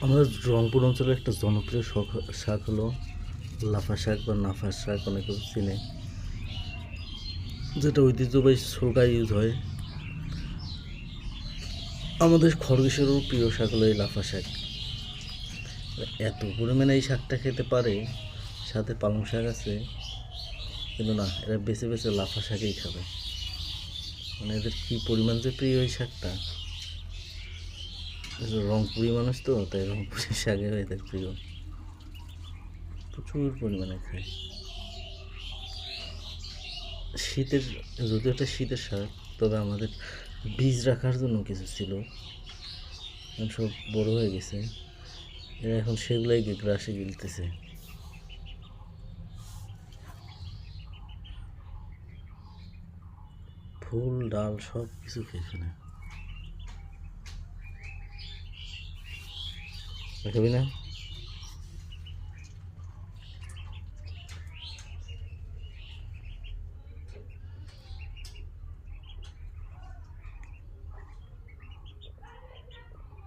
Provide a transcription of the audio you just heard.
আমাদের রংপুর অঞ্চলের একটা জনপ্রিয় শাক হলো লাফা শাক বা নাফা শাক, অনেক কিছু চিনে, যেটা ঐতিহ্যবাহী শোলকায় ইউজ হয়। আমাদের খরগোশেরও প্রিয় শাক হলো এই লাফা শাক। এত পরিমাণে এই শাকটা খেতে পারে, সাথে পালং শাক আছে, কিন্তু না, এরা বেছে বেছে লাফা শাকেই খাবে। মানে এদের কী পরিমাণ যে প্রিয় এই শাকটা। রংপুরি মানুষ তো, তাই রংপুরি শাকে এদের প্রিয়, প্রচুর পরিমাণে খায়। শীতের, যদিও এটা শীতের শাক, তবে আমাদের বীজ রাখার জন্য কিছু ছিল, সব বড় হয়ে গেছে, এরা এখন সেগুলাই গ্রাসে গিলতেছে। ফুল ডাল সব কিছু খেয়ে ফেলে। খাবি না?